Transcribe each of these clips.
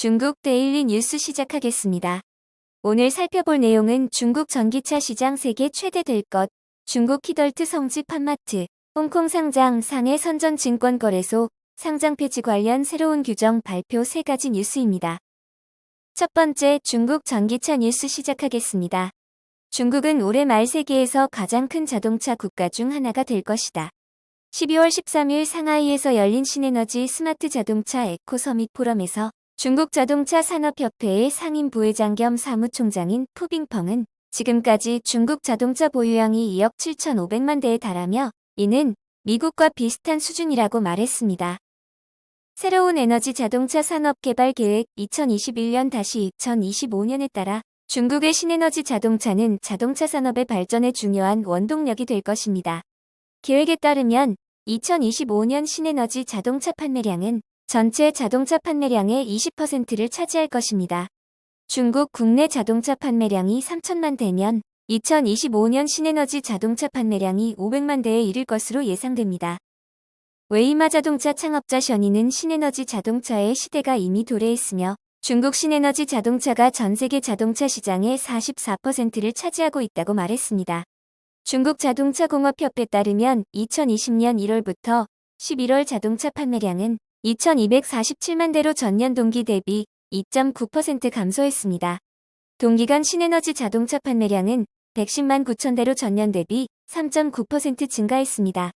중국 데일리 뉴스 시작하겠습니다. 오늘 살펴볼 내용은 중국 전기차 시장 세계 최대 될 것, 중국 키덜트 성지 판마트, 홍콩 상장 상해 선전증권거래소 상장 폐지 관련 새로운 규정 발표 3가지 뉴스입니다. 첫 번째, 중국 전기차 뉴스 시작하겠습니다. 중국은 올해 말 세계에서 가장 큰 자동차 국가 중 하나가 될 것이다. 12월 13일 상하이에서 열린 신에너지 스마트 자동차 에코 서밋 포럼에서 중국 자동차 산업협회의 상임 부회장 겸 사무총장인 푸빙펑은 지금까지 중국 자동차 보유량이 2억 7,500만 대에 달하며 이는 미국과 비슷한 수준이라고 말했습니다. 새로운 에너지 자동차 산업 개발 계획 2021-2025년에 따라 중국의 신에너지 자동차는 자동차 산업의 발전에 중요한 원동력이 될 것입니다. 계획에 따르면 2025년 신에너지 자동차 판매량은 전체 자동차 판매량의 20%를 차지할 것입니다. 중국 국내 자동차 판매량이 3천만 대면 2025년 신에너지 자동차 판매량이 500만 대에 이를 것으로 예상됩니다. 웨이마 자동차 창업자 셔니는 신에너지 자동차의 시대가 이미 도래했으며 중국 신에너지 자동차가 전 세계 자동차 시장의 44%를 차지하고 있다고 말했습니다. 중국 자동차 공업협회에 따르면 2020년 1월부터 11월 자동차 판매량은 2,247만 대로 전년 동기 대비 2.9% 감소했습니다. 동기간 신에너지 자동차 판매량은 110만 9천 대로 전년 대비 3.9% 증가했습니다.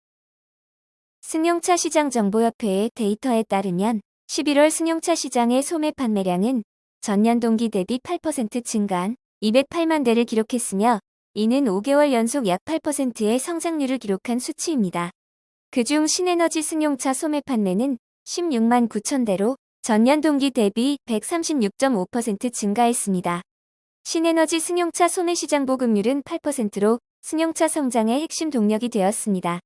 승용차 시장 정보협회의 데이터에 따르면 11월 승용차 시장의 소매 판매량은 전년 동기 대비 8% 증가한 208만 대를 기록했으며 이는 5개월 연속 약 8%의 성장률을 기록한 수치입니다. 그중 신에너지 승용차 소매 판매는 16만 9천 대로 전년 동기 대비 136.5% 증가했습니다. 신에너지 승용차 소매 시장 보급률은 8%로 승용차 성장의 핵심 동력이 되었습니다.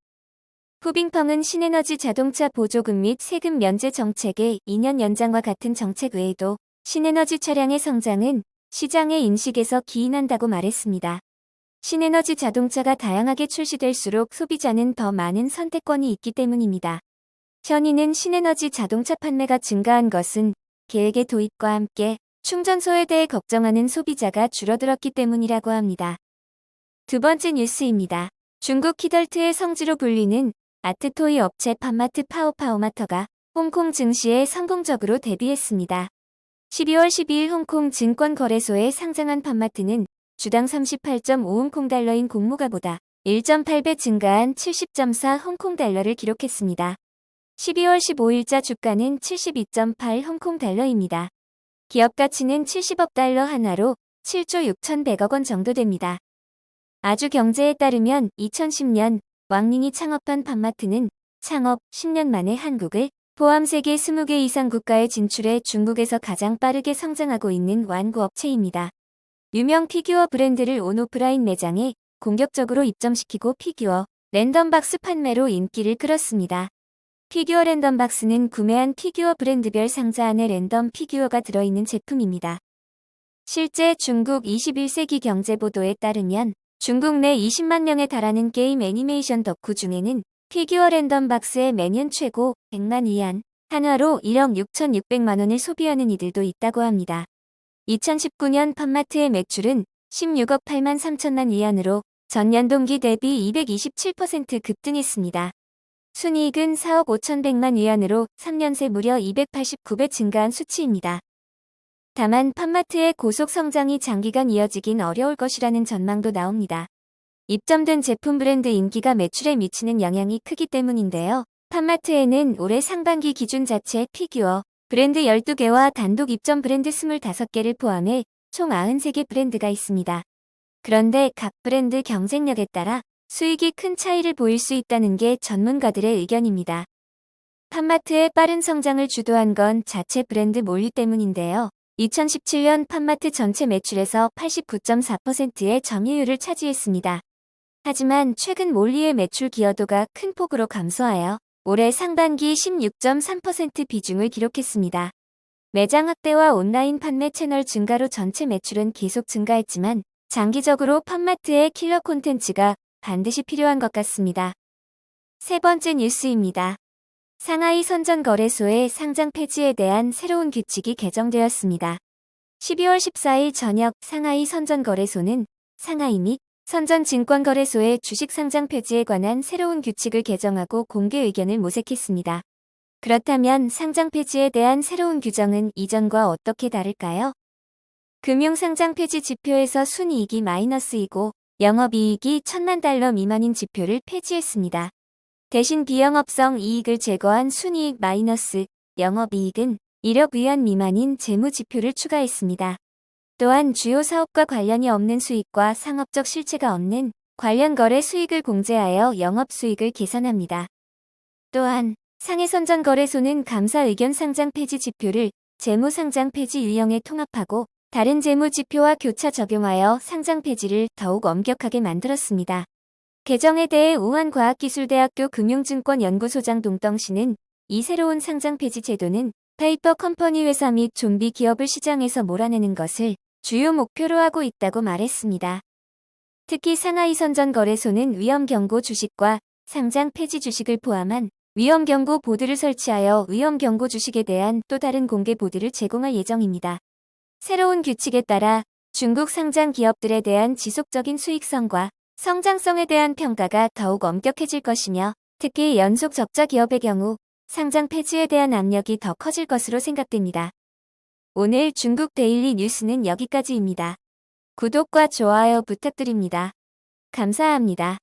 푸빙펑은 신에너지 자동차 보조금 및 세금 면제 정책의 2년 연장과 같은 정책 외에도 신에너지 차량의 성장은 시장의 인식에서 기인한다고 말했습니다. 신에너지 자동차가 다양하게 출시될수록 소비자는 더 많은 선택권이 있기 때문입니다. 셔니는 신에너지 자동차 판매가 증가한 것은 계획의 도입과 함께 충전소에 대해 걱정하는 소비자가 줄어들었기 때문이라고 합니다. 두 번째 뉴스입니다. 중국 키덜트의 성지로 불리는 아트토이 업체 판마트 파오파오마터가 홍콩 증시에 성공적으로 데뷔했습니다. 12월 12일 홍콩 증권거래소에 상장한 판마트는 주당 38.5홍콩달러인 공모가보다 1.8배 증가한 70.4 홍콩달러를 기록했습니다. 12월 15일자 주가는 72.8 홍콩달러입니다. 기업 가치는 70억 달러 한화로 7조 6,100억 원 정도 됩니다. 아주경제에 따르면 2010년 왕닝이 창업한 판마트는 창업 10년 만에 한국을 포함 세계 20개 이상 국가에 진출해 중국에서 가장 빠르게 성장하고 있는 완구업체입니다. 유명 피규어 브랜드를 온오프라인 매장에 공격적으로 입점시키고 피규어 랜덤박스 판매로 인기를 끌었습니다. 피규어 랜덤박스는 구매한 피규어 브랜드별 상자 안에 랜덤 피규어가 들어있는 제품입니다. 실제 중국 21세기 경제보도에 따르면 중국 내 20만 명에 달하는 게임 애니메이션 덕후 중에는 피규어 랜덤박스에 매년 최고 100만 위안, 한화로 1억 6,600만 원을 소비하는 이들도 있다고 합니다. 2019년 판마트의 매출은 16억 8만 3천만 위안으로 전년 동기 대비 227% 급등했습니다. 순이익은 4억 5,100만 위안으로 3년 새 무려 289배 증가한 수치입니다. 다만 판마트의 고속 성장이 장기간 이어지긴 어려울 것이라는 전망도 나옵니다. 입점된 제품 브랜드 인기가 매출에 미치는 영향이 크기 때문인데요. 판마트에는 올해 상반기 기준 자체 피규어 브랜드 12개와 단독 입점 브랜드 25개를 포함해 총 93개 브랜드가 있습니다. 그런데 각 브랜드 경쟁력에 따라 수익이 큰 차이를 보일 수 있다는 게 전문가들의 의견입니다. 판마트의 빠른 성장을 주도한 건 자체 브랜드 몰리 때문인데요. 2017년 판마트 전체 매출에서 89.4%의 점유율을 차지했습니다. 하지만 최근 몰리의 매출 기여도가 큰 폭으로 감소하여 올해 상반기 16.3% 비중을 기록했습니다. 매장 확대와 온라인 판매 채널 증가로 전체 매출은 계속 증가했지만 장기적으로 판마트의 킬러 콘텐츠가 반드시 필요한 것 같습니다. 세 번째 뉴스입니다. 상하이 선전거래소의 상장 폐지에 대한 새로운 규칙이 개정되었습니다. 12월 14일 저녁 상하이 선전거래소는 상하이 및 선전증권거래소의 주식 상장 폐지에 관한 새로운 규칙을 개정하고 공개 의견을 모색했습니다. 그렇다면 상장 폐지에 대한 새로운 규정은 이전과 어떻게 다를까요? 금융상장 폐지 지표에서 순이익이 마이너스이고 영업이익이 1,000만 달러 미만인 지표를 폐지했습니다. 대신 비영업성 이익을 제거한 순이익 마이너스 영업이익은 1억 위안 미만인 재무지표를 추가했습니다. 또한 주요 사업과 관련이 없는 수익과 상업적 실체가 없는 관련 거래 수익을 공제하여 영업수익을 계산합니다. 또한 상해선전거래소는 감사 의견 상장 폐지 지표를 재무상장 폐지 유형에 통합하고 다른 재무지표와 교차 적용하여 상장 폐지를 더욱 엄격하게 만들었습니다. 개정에 대해 우한과학기술대학교 금융증권연구소장 동덩씨는 이 새로운 상장 폐지 제도는 페이퍼 컴퍼니 회사 및 좀비 기업을 시장에서 몰아내는 것을 주요 목표로 하고 있다고 말했습니다. 특히 상하이 선전거래소는 위험경고 주식과 상장 폐지 주식을 포함한 위험경고 보드를 설치하여 위험경고 주식에 대한 또 다른 공개 보드를 제공할 예정입니다. 새로운 규칙에 따라 중국 상장 기업들에 대한 지속적인 수익성과 성장성에 대한 평가가 더욱 엄격해질 것이며 특히 연속 적자 기업의 경우 상장 폐지에 대한 압력이 더 커질 것으로 생각됩니다. 오늘 중국 데일리 뉴스는 여기까지입니다. 구독과 좋아요 부탁드립니다. 감사합니다.